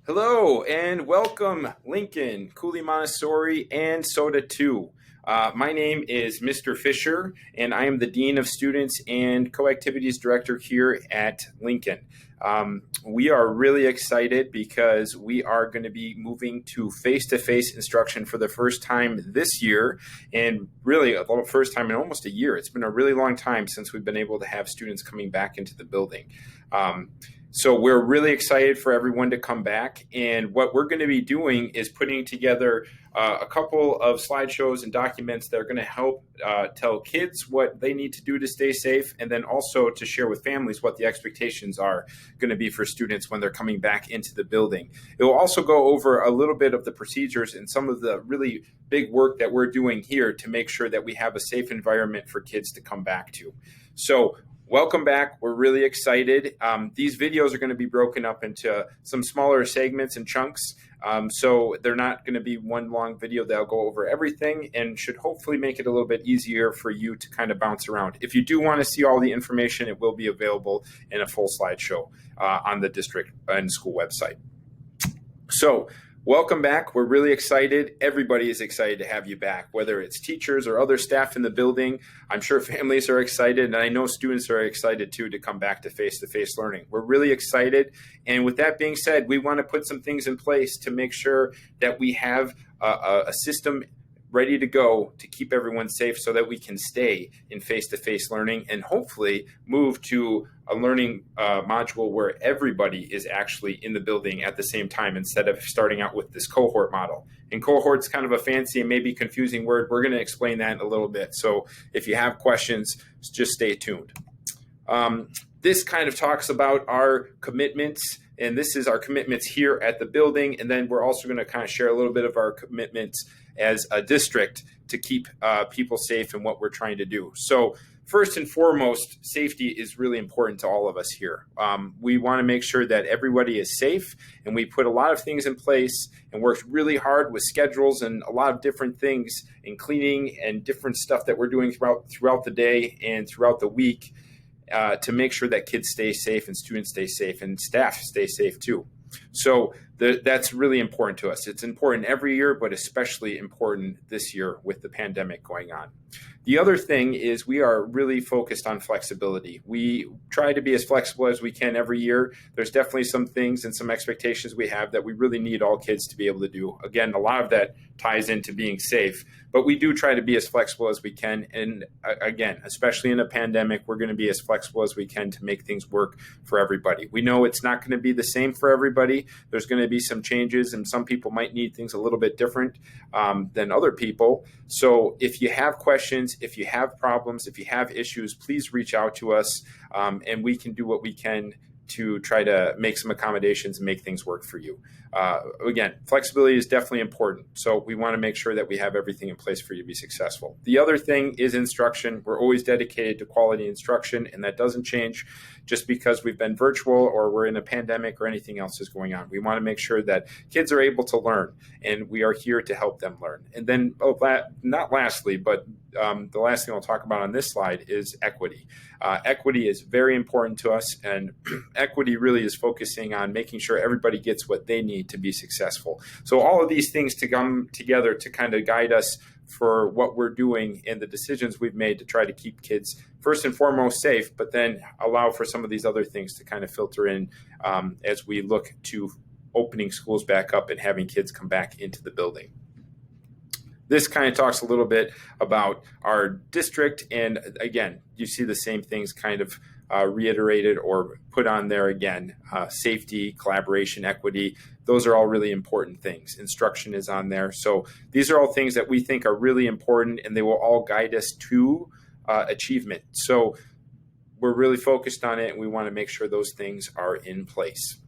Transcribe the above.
Hello and welcome, Lincoln, Cooley Montessori, and Soda 2. My name is Mr. Fisher, and I am the Dean of Students and Co-Activities Director here at Lincoln. We are really excited because we are going to be moving to face-to-face instruction for the first time this year, and really the first time in almost a year. It's been a really long time since we've been able to have students coming back into the building. So we're really excited for everyone to come back, and what we're going to be doing is putting together a couple of slideshows and documents that are going to help tell kids what they need to do to stay safe, and then also to share with families what the expectations are going to be for students when they're coming back into the building. It will also go over a little bit of the procedures and some of the really big work that we're doing here to make sure that we have a safe environment for kids to come back to. So welcome back. We're really excited. These videos are going to be broken up into some smaller segments and chunks. So they're not going to be one long video that'll go over everything, and should hopefully make it a little bit easier for you to kind of bounce around. If you do want to see all the information, it will be available in a full slideshow on the district and school website. So welcome back. We're really excited. Everybody is excited to have you back, whether it's teachers or other staff in the building. I'm sure families are excited, and I know students are excited too to come back to face-to-face learning. We're really excited. And with that being said, we want to put some things in place to make sure that we have a system ready to go to keep everyone safe so that we can stay in face-to-face learning and hopefully move to a learning module where everybody is actually in the building at the same time instead of starting out with this cohort model. And cohort's kind of a fancy and maybe confusing word. We're going to explain that in a little bit. So if you have questions, just stay tuned. This kind of talks about our commitments, and this is our commitments here at the building. And then we're also going to kind of share a little bit of our commitments as a district to keep people safe and what we're trying to do. So first and foremost, safety is really important to all of us here. We want to make sure that everybody is safe, and we put a lot of things in place and worked really hard with schedules and a lot of different things in cleaning and different stuff that we're doing throughout the day and throughout the week to make sure that kids stay safe and students stay safe and staff stay safe too. So that's really important to us. It's important every year, but especially important this year with the pandemic going on. The other thing is we are really focused on flexibility. We try to be as flexible as we can every year. There's definitely some things and some expectations we have that we really need all kids to be able to do. Again, a lot of that ties into being safe, but we do try to be as flexible as we can. And again, especially in a pandemic, we're going to be as flexible as we can to make things work for everybody. We know it's not going to be the same for everybody. There's going to be some changes, and some people might need things a little bit different than other people. So if you have questions, if you have problems, if you have issues, please reach out to us, and we can do what we can to try to make some accommodations and make things work for you. Again, flexibility is definitely important. So we want to make sure that we have everything in place for you to be successful. The other thing is instruction. We're always dedicated to quality instruction, and that doesn't change just because we've been virtual or we're in a pandemic or anything else is going on. We want to make sure that kids are able to learn, and we are here to help them learn. And then, not lastly, but the last thing I'll talk about on this slide is equity. Equity is very important to us, and equity really is focusing on making sure everybody gets what they need to be successful. So all of these things to come together to kind of guide us for what we're doing and the decisions we've made to try to keep kids first and foremost safe, but then allow for some of these other things to kind of filter in as we look to opening schools back up and having kids come back into the building. This kind of talks a little bit about our district, and again, you see the same things kind of reiterated or put on there again. Safety, collaboration, equity, those are all really important things. Instruction is on there. So these are all things that we think are really important, and they will all guide us to achievement. So we're really focused on it, and we want to make sure those things are in place.